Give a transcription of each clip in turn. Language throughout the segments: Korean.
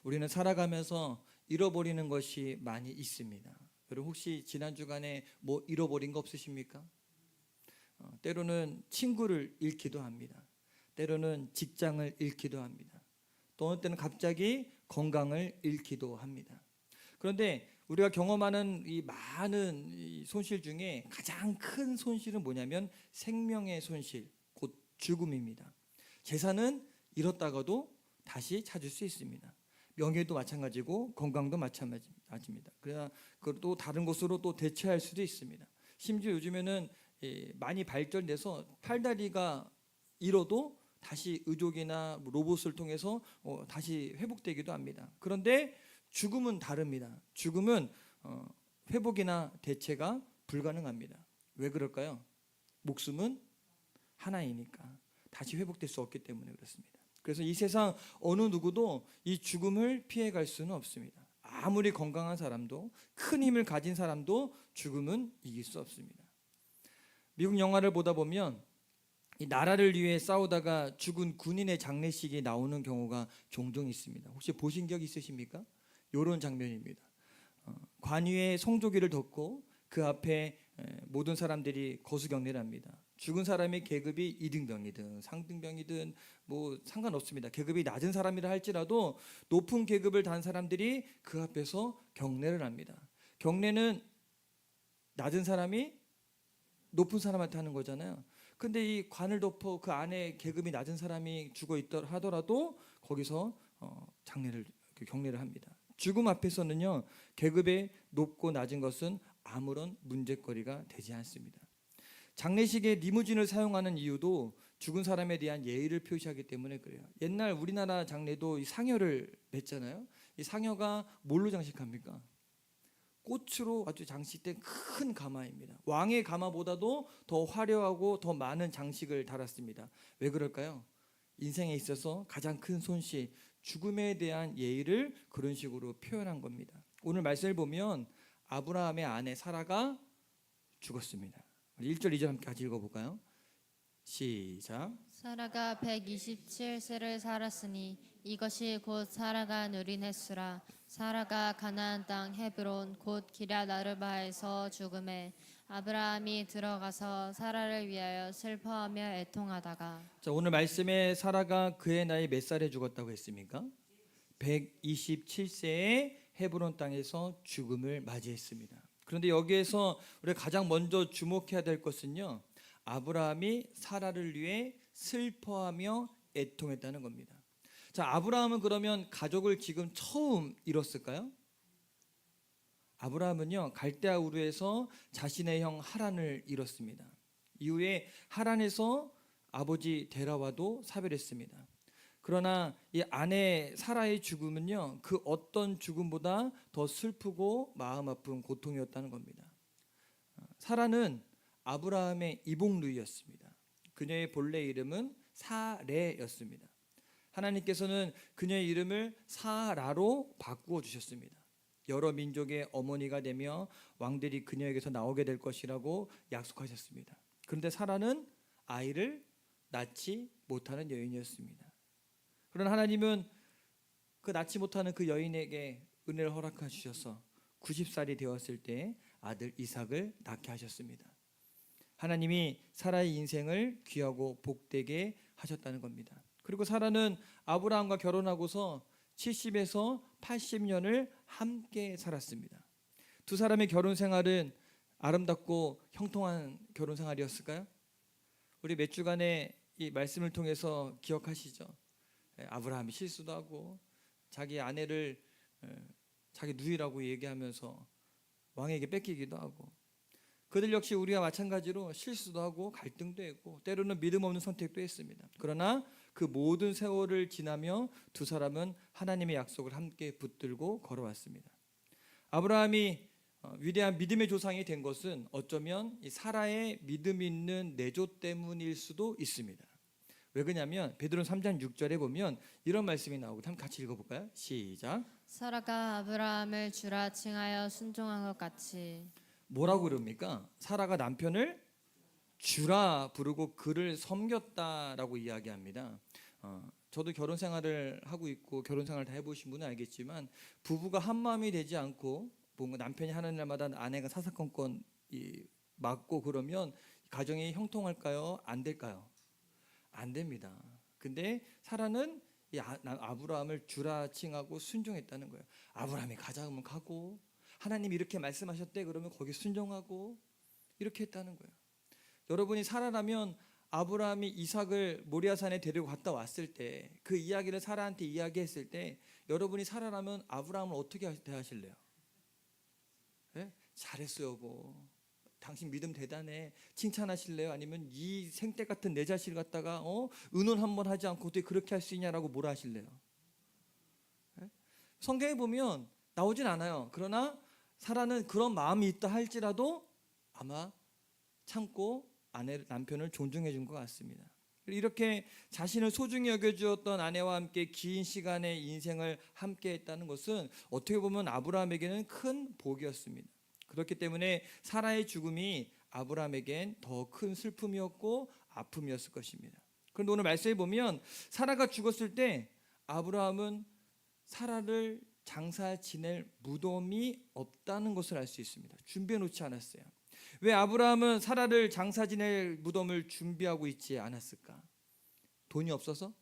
우리는 살아가면서 잃어버리는 것이 많이 있습니다. 여러분 혹시 지난 주간에 뭐 잃어버린 거 없으십니까? 때로는 친구를 잃기도 합니다. 때로는 직장을 잃기도 합니다. 또 어느 때는 갑자기 건강을 잃기도 합니다. 그런데 우리가 경험하는 이 많은 이 손실 중에 가장 큰 손실은 뭐냐면 생명의 손실, 곧 죽음입니다. 재산은 잃었다가도 다시 찾을 수 있습니다. 명예도 마찬가지고 건강도 마찬가지입니다. 그러나 또 다른 곳으로 또 대체할 수도 있습니다. 심지어 요즘에는 많이 발전돼서 팔다리가 잃어도 다시 의족이나 로봇을 통해서 다시 회복되기도 합니다. 그런데 죽음은 다릅니다. 죽음은 회복이나 대체가 불가능합니다. 왜 그럴까요? 목숨은 하나이니까 다시 회복될 수 없기 때문에 그렇습니다. 그래서 이 세상 어느 누구도 이 죽음을 피해갈 수는 없습니다. 아무리 건강한 사람도 큰 힘을 가진 사람도 죽음은 이길 수 없습니다. 미국 영화를 보다 보면 이 나라를 위해 싸우다가 죽은 군인의 장례식이 나오는 경우가 종종 있습니다. 혹시 보신 적 있으십니까? 이런 장면입니다. 관 위에 성조기를 덮고 그 앞에 모든 사람들이 거수경례를 합니다. 죽은 사람의 계급이 2등병이든 상등병이든 뭐 상관없습니다. 계급이 낮은 사람이라 할지라도 높은 계급을 단 사람들이 그 앞에서 경례를 합니다. 경례는 낮은 사람이 높은 사람한테 하는 거잖아요. 근데 이 관을 덮어 그 안에 계급이 낮은 사람이 죽어 있더라 하더라도 거기서 경례를 합니다. 죽음 앞에서는요, 계급의 높고 낮은 것은 아무런 문제거리가 되지 않습니다. 장례식에 리무진을 사용하는 이유도 죽은 사람에 대한 예의를 표시하기 때문에 그래요. 옛날 우리나라 장례도 이 상여를 냈잖아요. 이 상여가 뭘로 장식합니까? 꽃으로 아주 장식된 큰 가마입니다. 왕의 가마보다도 더 화려하고 더 많은 장식을 달았습니다. 왜 그럴까요? 인생에 있어서 가장 큰 손실, 죽음에 대한 예의를 그런 식으로 표현한 겁니다. 오늘 말씀을 보면 아브라함의 아내 사라가 죽었습니다. 1절 2절 함께 같이 읽어볼까요? 시작. 사라가 127세를 살았으니 이것이 곧 사라가 누린 횟수라. 사라가 가나안 땅 헤브론 곧 기럇 아르바에서 죽음에 아브라함이 들어가서 사라를 위하여 슬퍼하며 애통하다가. 자, 오늘 말씀에 사라가 그의 나이 몇 살에 죽었다고 했습니까? 127세에 헤브론 땅에서 죽음을 맞이했습니다. 그런데 여기에서 우리가 가장 먼저 주목해야 될 것은요, 아브라함이 사라를 위해 슬퍼하며 애통했다는 겁니다. 자, 아브라함은 그러면 가족을 지금 처음 잃었을까요? 아브라함은요, 갈대아 우르에서 자신의 형 하란을 잃었습니다. 이후에 하란에서 아버지 데라와도 사별했습니다. 그러나 이 아내 사라의 죽음은요, 그 어떤 죽음보다 더 슬프고 마음 아픈 고통이었다는 겁니다. 사라는 아브라함의 이복누이였습니다. 그녀의 본래 이름은 사레였습니다. 하나님께서는 그녀의 이름을 사라로 바꾸어 주셨습니다. 여러 민족의 어머니가 되며 왕들이 그녀에게서 나오게 될 것이라고 약속하셨습니다. 그런데 사라는 아이를 낳지 못하는 여인이었습니다. 그러나 하나님은 그 낳지 못하는 그 여인에게 은혜를 허락하셔서 90살이 되었을 때 아들 이삭을 낳게 하셨습니다. 하나님이 사라의 인생을 귀하고 복되게 하셨다는 겁니다. 그리고 사라는 아브라함과 결혼하고서 70에서 80년을 함께 살았습니다. 두 사람의 결혼 생활은 아름답고 형통한 결혼 생활이었을까요? 우리 몇 주간의 이 말씀을 통해서 기억하시죠? 아브라함이 실수도 하고 자기 아내를 자기 누이라고 얘기하면서 왕에게 뺏기기도 하고, 그들 역시 우리와 마찬가지로 실수도 하고 갈등도 했고 때로는 믿음 없는 선택도 했습니다. 그러나 그 모든 세월을 지나며 두 사람은 하나님의 약속을 함께 붙들고 걸어왔습니다. 아브라함이 위대한 믿음의 조상이 된 것은 어쩌면 이 사라의 믿음 있는 내조 때문일 수도 있습니다. 왜 그러냐면 베드로 3장 6절에 보면 이런 말씀이 나오고 한번 같이 읽어볼까요? 시작. 사라가 아브라함을 주라 칭하여 순종한 것 같이. 뭐라고 그럽니까? 사라가 남편을 주라 부르고 그를 섬겼다라고 이야기합니다. 저도 결혼 생활을 하고 있고 결혼 생활 다 해보신 분은 알겠지만 부부가 한 마음이 되지 않고 뭔가 남편이 하는 일마다 아내가 사사건건 맞고 그러면 가정이 형통할까요? 안 될까요? 안 됩니다. 근데 사라는 이 아브라함을 주라 칭하고 순종했다는 거예요. 아브라함이 가자 하면 가고 하나님이 이렇게 말씀하셨대 그러면 거기 순종하고 이렇게 했다는 거예요. 여러분이 사라라면 아브라함이 이삭을 모리아산에 데리고 갔다 왔을 때 그 이야기를 사라한테 이야기했을 때 여러분이 사라라면 아브라함을 어떻게 대하실래요? 네? 잘했어요 여보, 당신 믿음 대단해, 칭찬하실래요? 아니면 이 생떼 같은 내 자식을 갖다가 의논 한번 하지 않고 어떻게 그렇게 할 수 있냐라고 뭐라 하실래요? 네? 성경에 보면 나오진 않아요. 그러나 사라는 그런 마음이 있다 할지라도 아마 참고 남편을 존중해 준 것 같습니다. 이렇게 자신을 소중히 여겨주었던 아내와 함께 긴 시간의 인생을 함께 했다는 것은 어떻게 보면 아브라함에게는 큰 복이었습니다. 그렇기 때문에 사라의 죽음이 아브라함에겐 더 큰 슬픔이었고 아픔이었을 것입니다. 그런데 오늘 말씀에 보면 사라가 죽었을 때 아브라함은 사라를 장사 지낼 무덤이 없다는 것을 알 수 있습니다. 준비해 놓지 않았어요. 왜 아브라함은 사라를 장사 지낼 무덤을 준비하고 있지 않았을까? 돈이 없어서?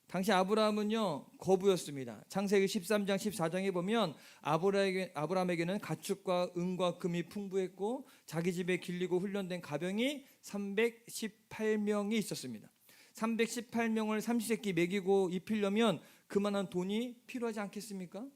당시 아브라함은요 거부였습니다. 창세기 13장 14장에 보면 아브라함에게는 가축과 은과 금이 풍부했고 자기 집에 길리고 훈련된 가병이 318명이 있었습니다. 318명을 삼시세끼 먹이고 입히려면 그만한 돈이 필요하지 않겠습니까?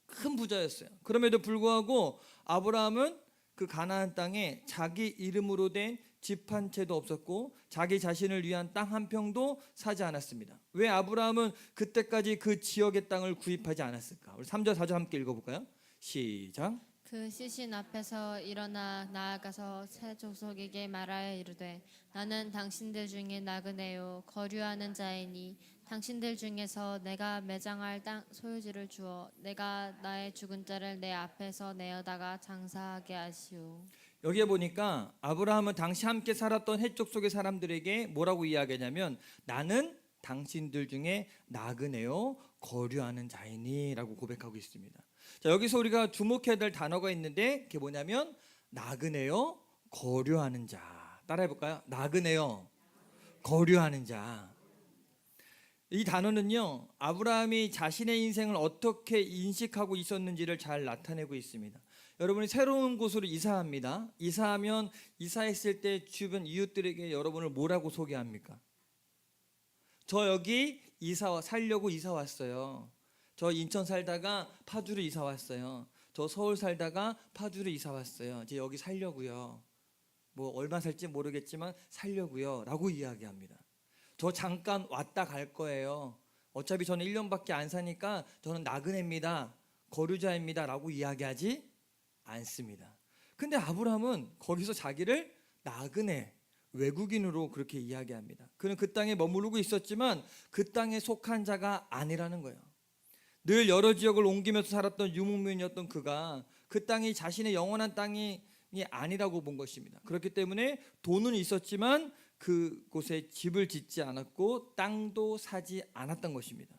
큰 부자였어요. 그럼에도 불구하고 아브라함은 그 가나안 땅에 자기 이름으로 된 집 한 채도 없었고 자기 자신을 위한 땅 한 평도 사지 않았습니다. 왜 아브라함은 그때까지 그 지역의 땅을 구입하지 않았을까? 우리 3절 4절 함께 읽어볼까요? 시작. 그 시신 앞에서 일어나 나아가서 새 족속에게 말하여 이르되 나는 당신들 중에 나그네요 거류하는 자이니 당신들 중에서 내가 매장할 땅 소유지를 주어 내가 나의 죽은 자를 내 앞에서 내어다가 장사하게 하시오. 여기에 보니까 아브라함은 당시 함께 살았던 헷족 속의 사람들에게 뭐라고 이야기하냐면 나는 당신들 중에 나그네요 거류하는 자이니 라고 고백하고 있습니다. 자, 여기서 우리가 주목해야 될 단어가 있는데 그게 뭐냐면 나그네요 거류하는 자. 따라해 볼까요? 나그네요 거류하는 자. 이 단어는요 아브라함이 자신의 인생을 어떻게 인식하고 있었는지를 잘 나타내고 있습니다. 여러분이 새로운 곳으로 이사합니다. 이사하면 이사했을 때 주변 이웃들에게 여러분을 뭐라고 소개합니까? 저 여기 살려고 이사 왔어요. 저 인천 살다가 파주로 이사 왔어요. 저 서울 살다가 파주로 이사 왔어요. 이제 여기 살려고요. 뭐 얼마 살지 모르겠지만 살려고요 라고 이야기합니다. 저 잠깐 왔다 갈 거예요. 어차피 저는 1년밖에 안 사니까 저는 나그네입니다. 거류자입니다 라고 이야기하지 않습니다. 근데 아브라함은 거기서 자기를 나그네 외국인으로 그렇게 이야기합니다. 그는 그 땅에 머무르고 있었지만 그 땅에 속한 자가 아니라는 거예요. 늘 여러 지역을 옮기면서 살았던 유목민이었던 그가 그 땅이 자신의 영원한 땅이 아니라고 본 것입니다. 그렇기 때문에 돈은 있었지만 그곳에 집을 짓지 않았고 땅도 사지 않았던 것입니다.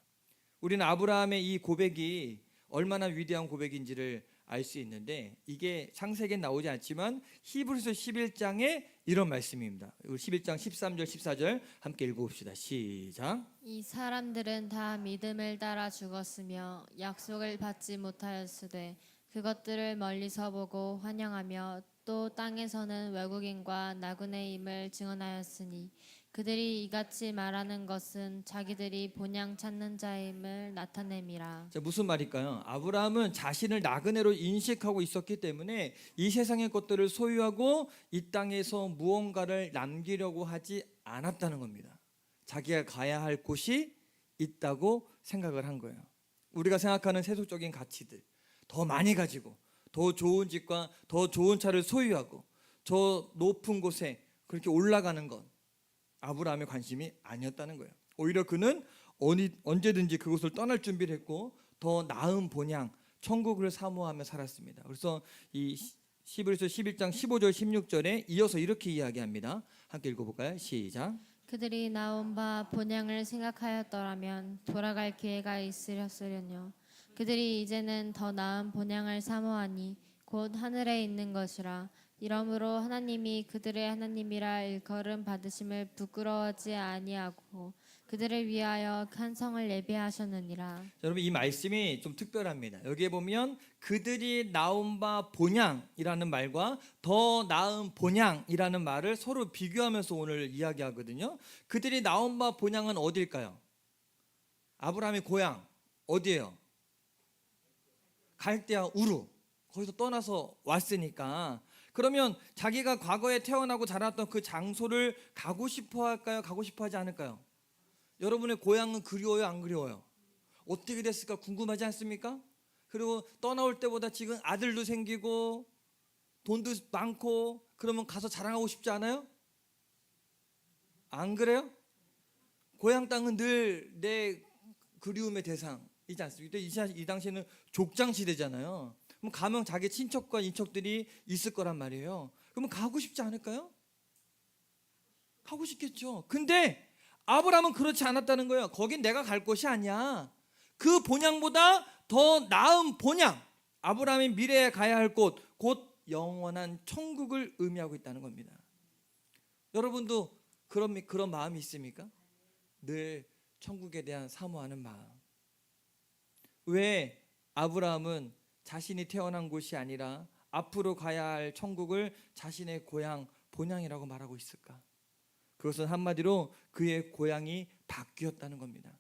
우리는 아브라함의 이 고백이 얼마나 위대한 고백인지를 알 수 있는데 이게 창세기엔 나오지 않지만 히브리서 11장에 이런 말씀입니다. 우리 11장 13절 14절 함께 읽어봅시다. 시작. 이 사람들은 다 믿음을 따라 죽었으며 약속을 받지 못하였으되 그것들을 멀리서 보고 환영하며 또 땅에서는 외국인과 나그네임을 증언하였으니 그들이 이같이 말하는 것은 자기들이 본향 찾는 자임을 나타냄이라. 자, 무슨 말일까요? 아브라함은 자신을 나그네로 인식하고 있었기 때문에 이 세상의 것들을 소유하고 이 땅에서 무언가를 남기려고 하지 않았다는 겁니다. 자기가 가야 할 곳이 있다고 생각을 한 거예요. 우리가 생각하는 세속적인 가치들 더 많이 가지고 더 좋은 집과 더 좋은 차를 소유하고 저 높은 곳에 그렇게 올라가는 것 아브라함의 관심이 아니었다는 거예요. 오히려 그는 언제든지 그곳을 떠날 준비를 했고 더 나은 본향 천국을 사모하며 살았습니다. 그래서 이 히브리서 11장 15절 16절에 이어서 이렇게 이야기합니다. 함께 읽어볼까요? 시작. 그들이 나온 바 본향을 생각하였더라면 돌아갈 기회가 있으렸으려뇨. 그들이 이제는 더 나은 본향을 사모하니 곧 하늘에 있는 것이라. 이러므로 하나님이 그들의 하나님이라 일컬음 받으심을 부끄러워하지 아니하고 그들을 위하여 큰 성을 예비하셨느니라. 여러분 이 말씀이 좀 특별합니다. 여기에 보면 그들이 나온 바 본향이라는 말과 더 나은 본향이라는 말을 서로 비교하면서 오늘 이야기하거든요. 그들이 나온 바 본향은 어디일까요? 아브라함의 고향 어디예요? 갈대아 우르. 거기서 떠나서 왔으니까 그러면 자기가 과거에 태어나고 자랐던 그 장소를 가고 싶어 할까요? 가고 싶어 하지 않을까요? 여러분의 고향은 그리워요? 안 그리워요? 어떻게 됐을까 궁금하지 않습니까? 그리고 떠나올 때보다 지금 아들도 생기고 돈도 많고 그러면 가서 자랑하고 싶지 않아요? 안 그래요? 고향 땅은 늘 내 그리움의 대상이지 않습니까? 이 당시에는 족장 시대잖아요. 그럼 가면 자기 친척과 인척들이 있을 거란 말이에요. 그러면 가고 싶지 않을까요? 가고 싶겠죠. 근데 아브라함은 그렇지 않았다는 거예요. 거긴 내가 갈 곳이 아니야. 그 본향보다 더 나은 본향, 아브라함이 미래에 가야 할 곳, 곧 영원한 천국을 의미하고 있다는 겁니다. 여러분도 그런 마음이 있습니까? 늘 천국에 대한 사모하는 마음. 왜 아브라함은 자신이 태어난 곳이 아니라 앞으로 가야 할 천국을 자신의 고향 본향이라고 말하고 있을까? 그것은 한마디로 그의 고향이 바뀌었다는 겁니다.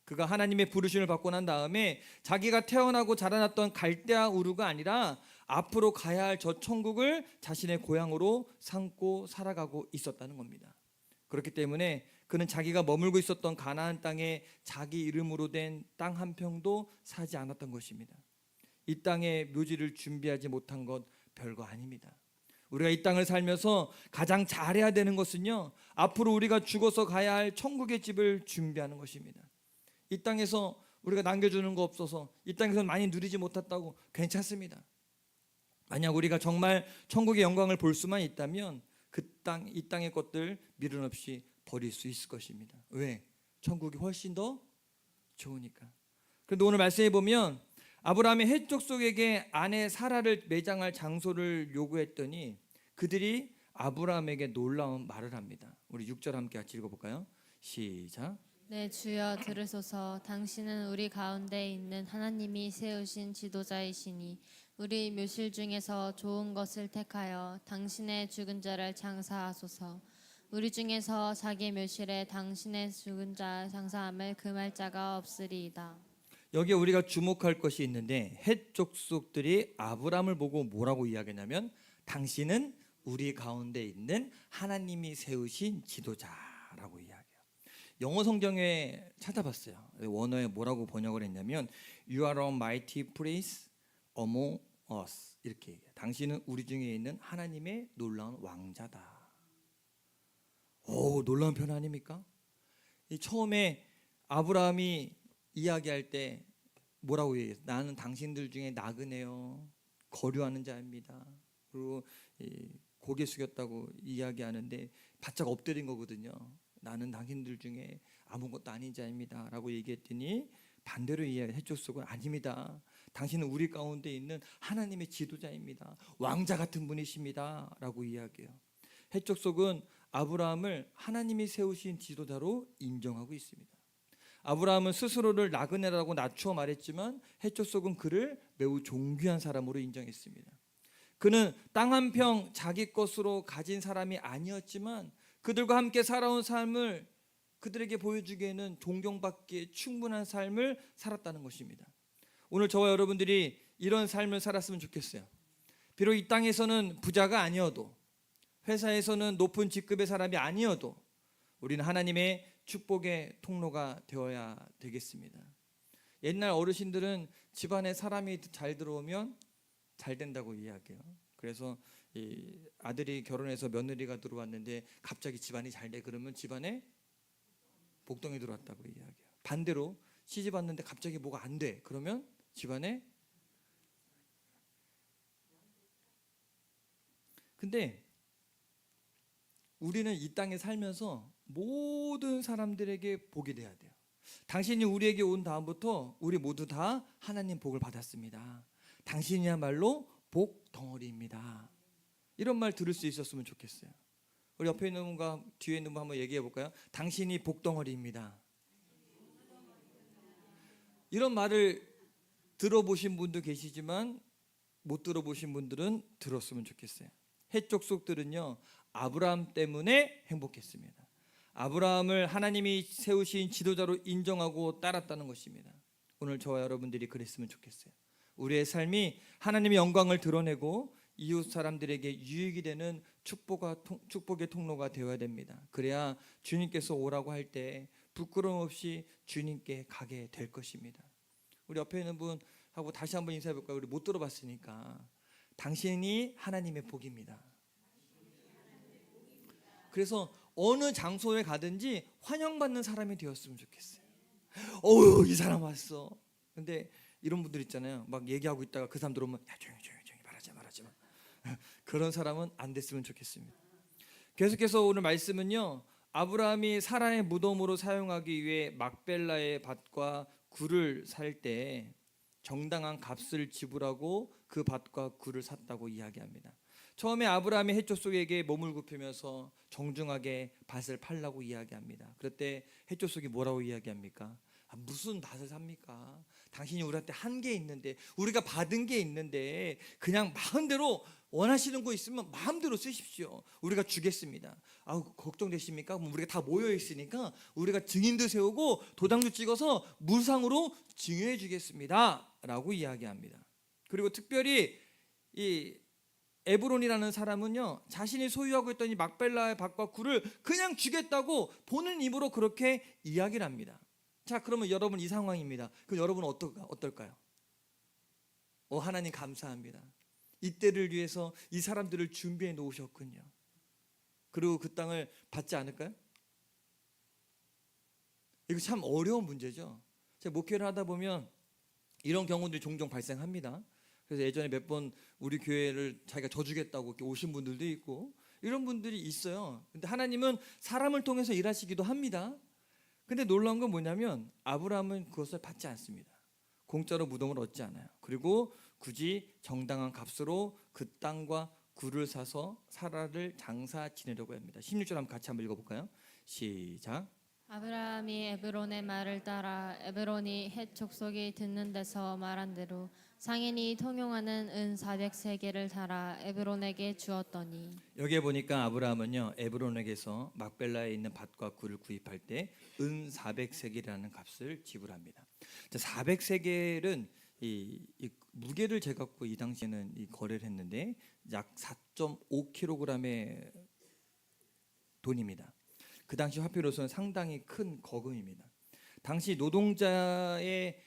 그가 하나님의 부르심을 받고 난 다음에 자기가 태어나고 자라났던 갈대아 우르가 아니라 앞으로 가야 할 저 천국을 자신의 고향으로 삼고 살아가고 있었다는 겁니다. 그렇기 때문에 그는 자기가 머물고 있었던 가나안 땅에 자기 이름으로 된 땅 한 평도 사지 않았던 것입니다. 이 땅에 묘지를 준비하지 못한 것 별거 아닙니다. 우리가 이 땅을 살면서 가장 잘해야 되는 것은요, 앞으로 우리가 죽어서 가야 할 천국의 집을 준비하는 것입니다. 이 땅에서 우리가 남겨주는 거 없어서 이 땅에서 많이 누리지 못했다고 괜찮습니다. 만약 우리가 정말 천국의 영광을 볼 수만 있다면 이 땅의 것들 미련 없이 버릴 수 있을 것입니다. 왜? 천국이 훨씬 더 좋으니까. 그런데 오늘 말씀해 보면 아브라함이 헷 족속에게 아내 사라를 매장할 장소를 요구했더니 그들이 아브라함에게 놀라운 말을 합니다. 우리 6절 함께 같이 읽어볼까요? 시작. 네, 주여 들으소서. 당신은 우리 가운데 있는 하나님이 세우신 지도자이시니 우리 묘실 중에서 좋은 것을 택하여 당신의 죽은 자를 장사하소서. 우리 중에서 자기 묘실에 당신의 죽은 자 장사함을 금할 자가 없으리이다. 여기에 우리가 주목할 것이 있는데 헷 족속들이 아브라함을 보고 뭐라고 이야기하냐면 당신은 우리 가운데 있는 하나님이 세우신 지도자라고 이야기해요. 영어 성경에 찾아봤어요. 원어에 뭐라고 번역을 했냐면 You are a mighty prince among us 이렇게 얘기해요. 당신은 우리 중에 있는 하나님의 놀라운 왕자다. 오, 놀라운 표현 아닙니까? 처음에 아브라함이 이야기할 때 뭐라고 얘기해요? 나는 당신들 중에 나그네요, 거류하는 자입니다. 그리고 고개 숙였다고 이야기하는데 바짝 엎드린 거거든요. 나는 당신들 중에 아무것도 아닌 자입니다 라고 얘기했더니 반대로 이야기해 족속은 아닙니다. 당신은 우리 가운데 있는 하나님의 지도자입니다. 왕자 같은 분이십니다 라고 이야기해요. 헷족속은 아브라함을 하나님이 세우신 지도자로 인정하고 있습니다. 아브라함은 스스로를 나그네라고 낮추어 말했지만 헷족속은 그를 매우 존귀한 사람으로 인정했습니다. 그는 땅 한 평 자기 것으로 가진 사람이 아니었지만 그들과 함께 살아온 삶을 그들에게 보여주기에는 존경받기에 충분한 삶을 살았다는 것입니다. 오늘 저와 여러분들이 이런 삶을 살았으면 좋겠어요. 비록 이 땅에서는 부자가 아니어도, 회사에서는 높은 직급의 사람이 아니어도 우리는 하나님의 축복의 통로가 되어야 되겠습니다. 옛날 어르신들은 집안에 사람이 잘 들어오면 잘 된다고 이야기해요. 그래서 이 아들이 결혼해서 며느리가 들어왔는데 갑자기 집안이 잘 돼 그러면 집안에 복덩이 들어왔다고 이야기해요. 반대로 시집 왔는데 갑자기 뭐가 안 돼 그러면 집안에. 근데 우리는 이 땅에 살면서 모든 사람들에게 복이 돼야 돼요. 당신이 우리에게 온 다음부터 우리 모두 다 하나님 복을 받았습니다. 당신이야말로 복 덩어리입니다. 이런 말 들을 수 있었으면 좋겠어요. 우리 옆에 있는 분과 뒤에 있는 분 한번 얘기해 볼까요? 당신이 복 덩어리입니다. 이런 말을 들어보신 분도 계시지만 못 들어보신 분들은 들었으면 좋겠어요. 해쪽 속들은요, 아브라함 때문에 행복했습니다. 아브라함을 하나님이 세우신 지도자로 인정하고 따랐다는 것입니다. 오늘 저와 여러분들이 그랬으면 좋겠어요. 우리의 삶이 하나님의 영광을 드러내고 이웃 사람들에게 유익이 되는 축복의 통로가 되어야 됩니다. 그래야 주님께서 오라고 할 때 부끄러움 없이 주님께 가게 될 것입니다. 우리 옆에 있는 분하고 다시 한번 인사해 볼까요? 우리 못 들어봤으니까. 당신이 하나님의 복입니다. 그래서 어느 장소에 가든지 환영받는 사람이 되었으면 좋겠어요. 어우, 이 사람 왔어. 근데 이런 분들 있잖아요. 막 얘기하고 있다가 그 사람 들어오면 야, 조용히 말하지 마. 그런 사람은 안 됐으면 좋겠습니다. 계속해서 오늘 말씀은요, 아브라함이 사라의 무덤으로 사용하기 위해 막벨라의 밭과 굴을 살 때 정당한 값을 지불하고 그 밭과 굴을 샀다고 이야기합니다. 처음에 아브라함이 해초 속에게 몸을 굽히면서 정중하게 밭을 팔라고 이야기합니다. 그럴 때 해초 속이 뭐라고 이야기합니까? 무슨 밭을 삽니까? 당신이 우리한테 한 게 있는데, 우리가 받은 게 있는데 그냥 마음대로 원하시는 거 있으면 마음대로 쓰십시오. 우리가 주겠습니다. 걱정되십니까? 그럼 우리가 다 모여 있으니까 우리가 증인도 세우고 도장도 찍어서 무상으로 증여해 주겠습니다 라고 이야기합니다. 그리고 특별히 이 에브론이라는 사람은요, 자신이 소유하고 있던 이 막벨라의 밭과 굴을 그냥 주겠다고 본인 입으로 그렇게 이야기를 합니다. 자, 그러면 여러분 이 상황입니다. 그럼 여러분은 어떨까요? 하나님 감사합니다. 이때를 위해서 이 사람들을 준비해 놓으셨군요. 그리고 그 땅을 받지 않을까요? 이거 참 어려운 문제죠. 제가 목회를 하다 보면 이런 경우들이 종종 발생합니다. 그래서 예전에 몇 번 우리 교회를 자기가 져주겠다고 이렇게 오신 분들도 있고 이런 분들이 있어요. 근데 하나님은 사람을 통해서 일하시기도 합니다. 근데 놀라운 건 뭐냐면 아브라함은 그것을 받지 않습니다. 공짜로 무덤을 얻지 않아요. 그리고 굳이 정당한 값으로 그 땅과 굴을 사서 사라를 장사 지내려고 합니다. 16절 한번 같이 한번 읽어볼까요? 시작. 아브라함이 에브론의 말을 따라 에브론이 헷 족속이 듣는 데서 말한 대로 상인이 통용하는 은 400세겔을 달아 에브론에게 주었더니, 여기에 보니까 아브라함은요, 에브론에게서 막벨라에 있는 밭과 굴을 구입할 때 은 400세겔이라는 값을 지불합니다. 400세겔은 이 무게를 재갖고 이 당시에는 이 거래를 했는데 약 4.5kg의 돈입니다. 그 당시 화폐로서는 상당히 큰 거금입니다. 당시 노동자의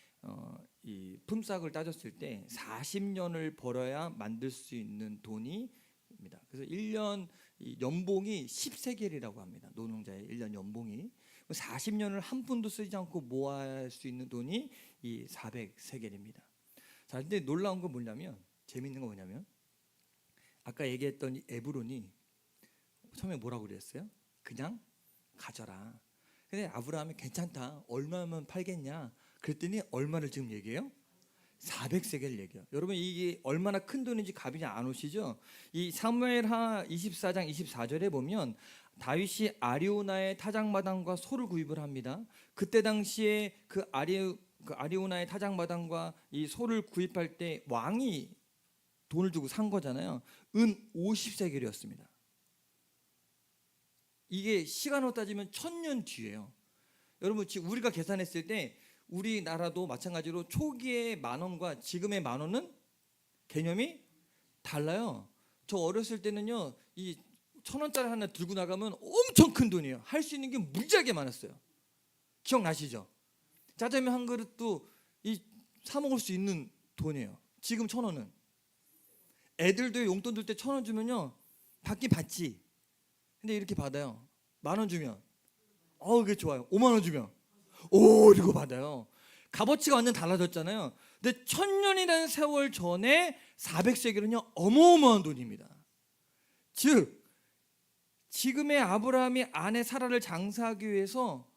이 품삯을 따졌을 때 40년을 벌어야 만들 수 있는 돈이입니다. 그래서 1년 연봉이 10세겔이라고 합니다. 노동자의 1년 연봉이 40년을 한 푼도 쓰지 않고 모아야 수 있는 돈이 이 400세겔입니다. 자, 근데 놀라운 건 뭐냐면, 재밌는 건 뭐냐면, 아까 얘기했던 이 에브론이 처음에 뭐라고 그랬어요? 그냥 가져라. 근데 아브라함이 괜찮다. 얼마면 팔겠냐? 그랬더니 얼마를 지금 얘기해요? 400세겔 얘기해요. 여러분 이게 얼마나 큰 돈인지 감이 안 오시죠? 이 사무엘하 24장 24절에 보면 다윗이 아리우나의 타작마당과 소를 구입을 합니다. 그때 당시에 그 아리우나의 타작마당과 이 소를 구입할 때 왕이 돈을 주고 산 거잖아요. 은 50세겔이었습니다. 이게 시간으로 따지면 1000년 뒤예요. 여러분 지금 우리가 계산했을 때 우리나라도 마찬가지로 초기의 10,000원과 지금의 10,000원은 개념이 달라요. 저 어렸을 때는요, 이 1,000원짜리 하나 들고 나가면 엄청 큰 돈이에요. 할 수 있는 게 무지하게 많았어요. 기억나시죠? 짜장면 한 그릇도 사 먹을 수 있는 돈이에요. 지금 1,000원은. 애들도 용돈 줄 때 1,000원 주면요, 받긴 받지. 근데 이렇게 받아요. 10,000원 주면 그게 좋아요. 50,000원 주면 이거 받아요. 값어치가 완전 달라졌잖아요. 근데 1000년이라는 세월 전에 400세겔은요 어마어마한 돈입니다. 즉 지금의 아브라함이 아내 사라를 장사하기 위해서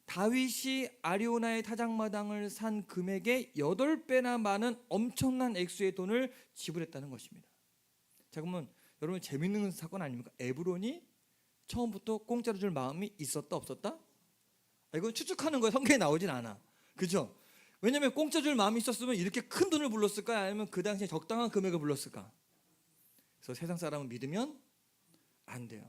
다윗이 아리오나의 타작마당을 산 금액의 8배나 많은 엄청난 액수의 돈을 지불했다는 것입니다. 자, 그러면 여러분 재밌는 사건 아닙니까? 에브론이 처음부터 공짜로 줄 마음이 있었다 없었다? 이건 추측하는 거예요. 성경에 나오진 않아. 그죠? 왜냐하면 공짜 줄 마음이 있었으면 이렇게 큰 돈을 불렀을까? 아니면 그 당시에 적당한 금액을 불렀을까? 그래서 세상 사람은 믿으면 안 돼요.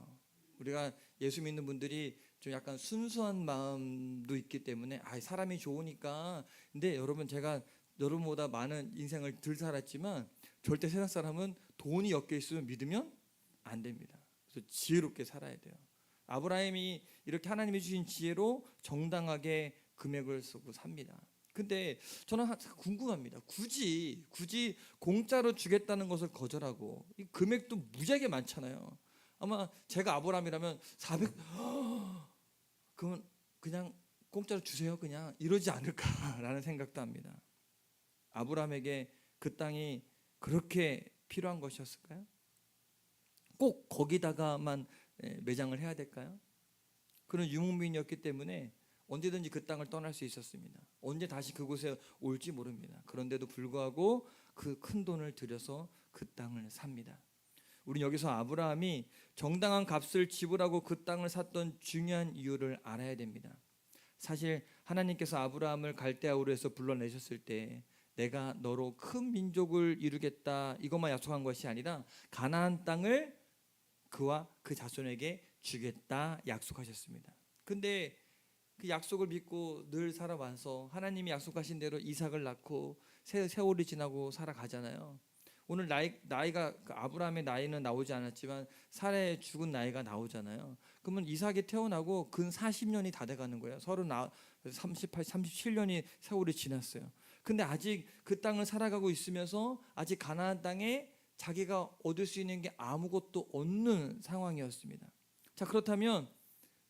우리가 예수 믿는 분들이 좀 약간 순수한 마음도 있기 때문에 사람이 좋으니까. 근데 여러분, 제가 여러분보다 많은 인생을 덜 살았지만 절대 세상 사람은 돈이 엮여 있으면 믿으면 안 됩니다. 그래서 지혜롭게 살아야 돼요. 아브라함이 이렇게 하나님이 주신 지혜로 정당하게 금액을 쓰고 삽니다. 근데 저는 궁금합니다. 굳이 공짜로 주겠다는 것을 거절하고, 이 금액도 무지하게 많잖아요. 아마 제가 아브라함이라면 400 그러면 그냥 공짜로 주세요, 그냥 이러지 않을까라는 생각도 합니다. 아브라함에게 그 땅이 그렇게 필요한 것이었을까요? 꼭 거기다가만 매장을 해야 될까요? 그는 유목민이었기 때문에 언제든지 그 땅을 떠날 수 있었습니다. 언제 다시 그곳에 올지 모릅니다. 그런데도 불구하고 그 큰 돈을 들여서 그 땅을 삽니다. 우리는 여기서 아브라함이 정당한 값을 지불하고 그 땅을 샀던 중요한 이유를 알아야 됩니다. 사실 하나님께서 아브라함을 갈대아 우르에서 불러내셨을 때 내가 너로 큰 민족을 이루겠다 이것만 약속한 것이 아니라 가나안 땅을 그와 그 자손에게 주겠다 약속하셨습니다. 근데 그 약속을 믿고 늘 살아와서 하나님이 약속하신 대로 이삭을 낳고 세월이 지나고 살아가잖아요. 오늘 나이가 아브라함의 나이는 나오지 않았지만 사라의 죽은 나이가 나오잖아요. 그러면 이삭이 태어나고 근 40년이 다 돼가는 거예요. 37년이 세월이 지났어요. 근데 아직 그 땅을 살아가고 있으면서 아직 가나안 땅에 자기가 얻을 수 있는 게 아무것도 없는 상황이었습니다. 자, 그렇다면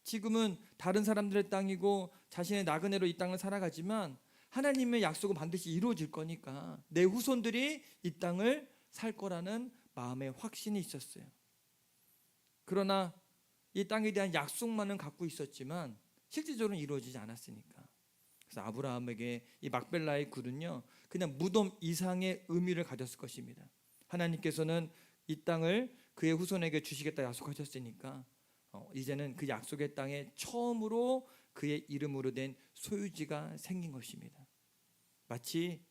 지금은 다른 사람들의 땅이고 자신의 나그네로 이 땅을 살아가지만 하나님의 약속은 반드시 이루어질 거니까 내 후손들이 이 땅을 살 거라는 마음의 확신이 있었어요. 그러나 이 땅에 대한 약속만은 갖고 있었지만 실질적으로는 이루어지지 않았으니까. 그래서 아브라함에게 이 막벨라의 굴은요, 그냥 무덤 이상의 의미를 가졌을 것입니다. 하나님께서는 이 땅을 그의 후손에게 주시겠다 약속하셨으니까 이제는 그 약속의 땅에 처음으로 그의 이름으로 된 소유지가 생긴 것입니다. 마치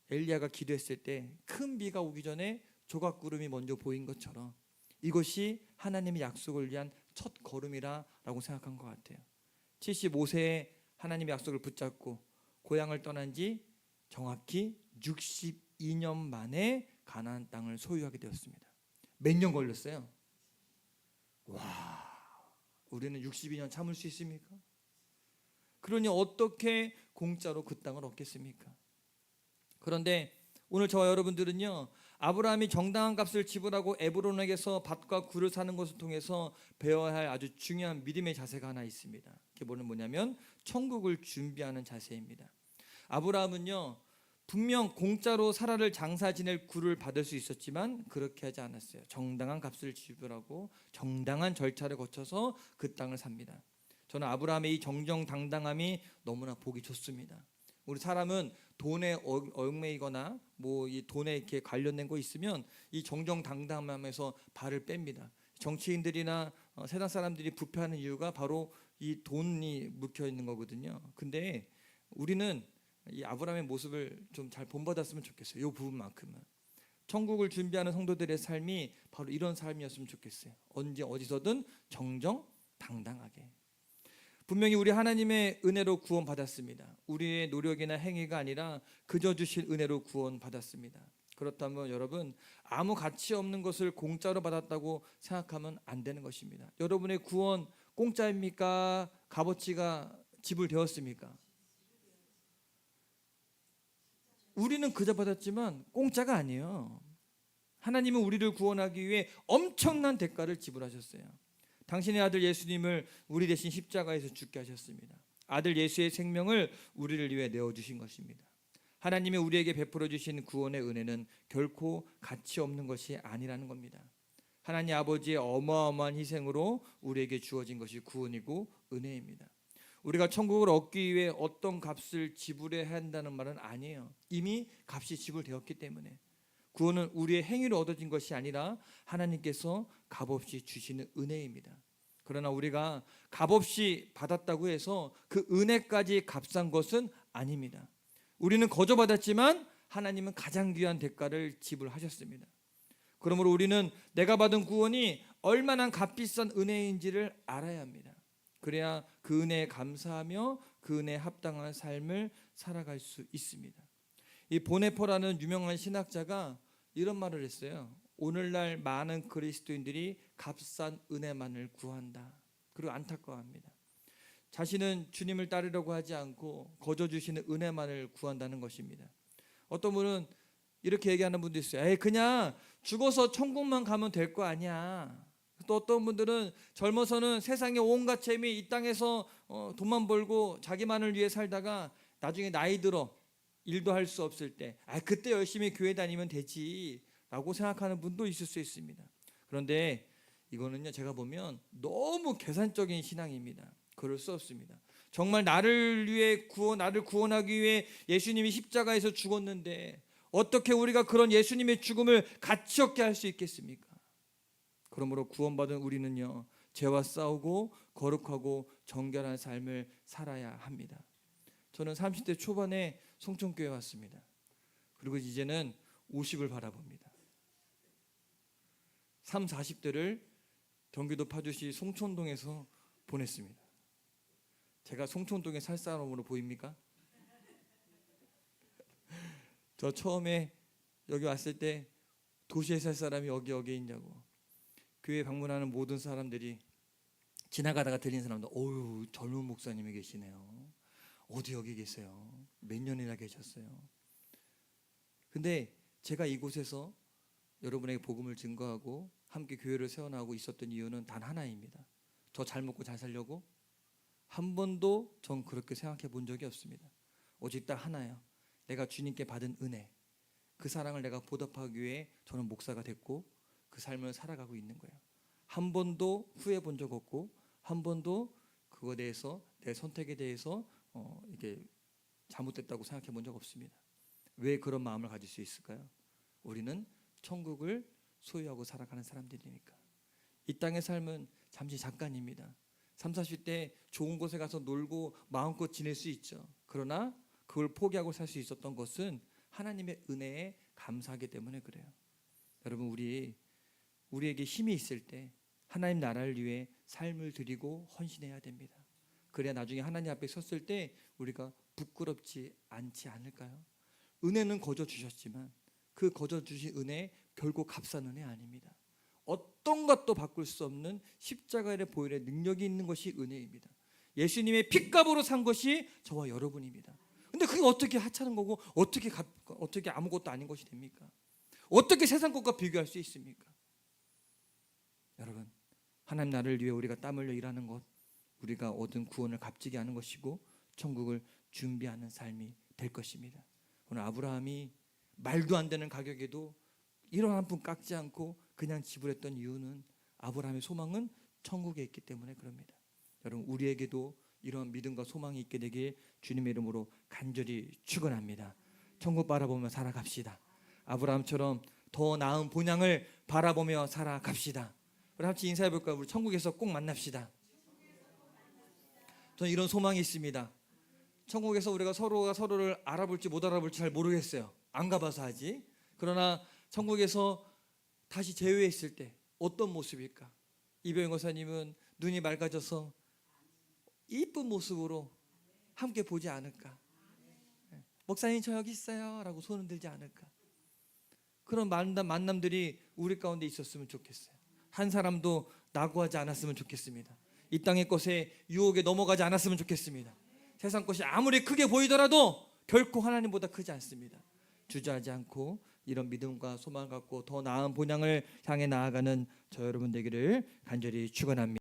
엘리야가 기도했을 때 큰 비가 오기 전에 조각구름이 먼저 보인 것처럼 이것이 하나님의 약속을 위한 첫 걸음이라고 생각한 것 같아요. 75세에 하나님의 약속을 붙잡고 고향을 떠난 지 정확히 62년 만에 가나안 땅을 소유하게 되었습니다. 몇 년 걸렸어요? 와, 우리는 62년 참을 수 있습니까? 그러니 어떻게 공짜로 그 땅을 얻겠습니까? 그런데 오늘 저와 여러분들은요, 아브라함이 정당한 값을 지불하고 에브론에게서 밭과 굴을 사는 것을 통해서 배워야 할 아주 중요한 믿음의 자세가 하나 있습니다. 그게 뭐냐면 천국을 준비하는 자세입니다. 아브라함은요, 분명 공짜로 사라를 장사 지낼 굴을 받을 수 있었지만 그렇게 하지 않았어요. 정당한 값을 지불하고 정당한 절차를 거쳐서 그 땅을 삽니다. 저는 아브라함의 이 정정당당함이 너무나 보기 좋습니다. 우리 사람은 돈에 얽매이거나 이 돈에 이렇게 관련된 거 있으면 이 정정당당함에서 발을 뺍니다. 정치인들이나 세상 사람들이 부패하는 이유가 바로 이 돈이 묵혀 있는 거거든요. 근데 우리는 이 아브라함의 모습을 좀 잘 본받았으면 좋겠어요. 이 부분만큼은 천국을 준비하는 성도들의 삶이 바로 이런 삶이었으면 좋겠어요. 언제 어디서든 정정당당하게. 분명히 우리 하나님의 은혜로 구원받았습니다. 우리의 노력이나 행위가 아니라 그저 주실 은혜로 구원받았습니다. 그렇다면 여러분, 아무 가치 없는 것을 공짜로 받았다고 생각하면 안 되는 것입니다. 여러분의 구원 공짜입니까? 값어치가 지불되었습니까? 우리는 그저 받았지만 공짜가 아니에요. 하나님은 우리를 구원하기 위해 엄청난 대가를 지불하셨어요. 당신의 아들 예수님을 우리 대신 십자가에서 죽게 하셨습니다. 아들 예수의 생명을 우리를 위해 내어주신 것입니다. 하나님이 우리에게 베풀어 주신 구원의 은혜는 결코 가치 없는 것이 아니라는 겁니다. 하나님 아버지의 어마어마한 희생으로 우리에게 주어진 것이 구원이고 은혜입니다. 우리가 천국을 얻기 위해 어떤 값을 지불해야 한다는 말은 아니에요. 이미 값이 지불되었기 때문에. 구원은 우리의 행위로 얻어진 것이 아니라 하나님께서 값없이 주시는 은혜입니다. 그러나 우리가 값없이 받았다고 해서 그 은혜까지 값싼 것은 아닙니다. 우리는 거저 받았지만 하나님은 가장 귀한 대가를 지불하셨습니다. 그러므로 우리는 내가 받은 구원이 얼마나 값비싼 은혜인지를 알아야 합니다. 그래야 그 은혜에 감사하며 그 은혜에 합당한 삶을 살아갈 수 있습니다. 이 보네포라는 유명한 신학자가 이런 말을 했어요. 오늘날 많은 그리스도인들이 값싼 은혜만을 구한다. 그리고 안타까워합니다. 자신은 주님을 따르려고 하지 않고 거저 주시는 은혜만을 구한다는 것입니다. 어떤 분은 이렇게 얘기하는 분도 있어요. 에이, 그냥 죽어서 천국만 가면 될 거 아니야. 또 어떤 분들은 젊어서는 세상의 온갖 재미 이 땅에서 돈만 벌고 자기만을 위해 살다가 나중에 나이 들어 일도 할 수 없을 때 그때 열심히 교회 다니면 되지 라고 생각하는 분도 있을 수 있습니다. 그런데 이거는요, 제가 보면 너무 계산적인 신앙입니다. 그럴 수 없습니다. 정말 나를 구원하기 위해 예수님이 십자가에서 죽었는데 어떻게 우리가 그런 예수님의 죽음을 가치 없게 할 수 있겠습니까? 그러므로 구원받은 우리는요, 죄와 싸우고 거룩하고 정결한 삶을 살아야 합니다. 저는 30대 초반에 송천교회 왔습니다. 그리고 이제는 50을 바라봅니다. 30, 40대를 경기도 파주시 송천동에서 보냈습니다. 제가 송천동에 살 사람으로 보입니까? 저 처음에 여기 왔을 때 도시에 살 사람이 여기에 있냐고. 교회 방문하는 모든 사람들이 지나가다가 들린 사람들, 어유 젊은 목사님이 계시네요. 어디 여기 계세요? 몇 년이나 계셨어요? 근데 제가 이곳에서 여러분에게 복음을 증거하고 함께 교회를 세워나가고 있었던 이유는 단 하나입니다. 저 잘 먹고 잘 살려고? 한 번도 전 그렇게 생각해 본 적이 없습니다. 오직 딱 하나예요. 내가 주님께 받은 은혜, 그 사랑을 내가 보답하기 위해 저는 목사가 됐고 그 삶을 살아가고 있는 거예요. 한 번도 후회해 본 적 없고 한 번도 그거에 대해서 내 선택에 대해서 이게 잘못됐다고 생각해 본 적 없습니다. 왜 그런 마음을 가질 수 있을까요? 우리는 천국을 소유하고 살아가는 사람들이니까. 이 땅의 삶은 잠시 잠깐입니다. 30, 40대 좋은 곳에 가서 놀고 마음껏 지낼 수 있죠. 그러나 그걸 포기하고 살 수 있었던 것은 하나님의 은혜에 감사하기 때문에 그래요. 여러분, 우리에게 힘이 있을 때 하나님 나라를 위해 삶을 드리고 헌신해야 됩니다. 그래야 나중에 하나님 앞에 섰을 때 우리가 부끄럽지 않지 않을까요? 은혜는 거저 주셨지만 그 거저 주신 은혜 결국 값싼 은혜 아닙니다. 어떤 것도 바꿀 수 없는 십자가의 보혈의 능력이 있는 것이 은혜입니다. 예수님의 핏값으로 산 것이 저와 여러분입니다. 근데 그게 어떻게 하찮은 거고 어떻게 아무것도 아닌 것이 됩니까? 어떻게 세상 것과 비교할 수 있습니까? 여러분, 하나님 나라를 위해 우리가 땀 흘려 일하는 것, 우리가 얻은 구원을 값지게 하는 것이고 천국을 준비하는 삶이 될 것입니다. 오늘 아브라함이 말도 안 되는 가격에도 1원 한 푼 깎지 않고 그냥 지불했던 이유는 아브라함의 소망은 천국에 있기 때문에 그럽니다. 여러분, 우리에게도 이런 믿음과 소망이 있게 되길 주님의 이름으로 간절히 축원합니다. 천국 바라보며 살아갑시다. 아브라함처럼 더 나은 본향을 바라보며 살아갑시다. 우리 같이 인사해 볼까요? 우리 천국에서 꼭 만납시다. 저는 이런 소망이 있습니다. 천국에서 우리가 서로가 서로를 알아볼지 못 알아볼지 잘 모르겠어요. 안 가봐서 하지. 그러나 천국에서 다시 재회했을 때 어떤 모습일까? 이병현 권사님은 눈이 맑아져서 이쁜 모습으로 함께 보지 않을까? 목사님 저 여기 있어요 라고 손을 들지 않을까? 그런 만남들이 우리 가운데 있었으면 좋겠어요. 한 사람도 낙오하지 않았으면 좋겠습니다. 이 땅의 것에 유혹에 넘어가지 않았으면 좋겠습니다. 세상 것이 아무리 크게 보이더라도 결코 하나님보다 크지 않습니다. 주저하지 않고 이런 믿음과 소망을 갖고 더 나은 본향을 향해 나아가는 저 여러분 되기를 간절히 축원합니다.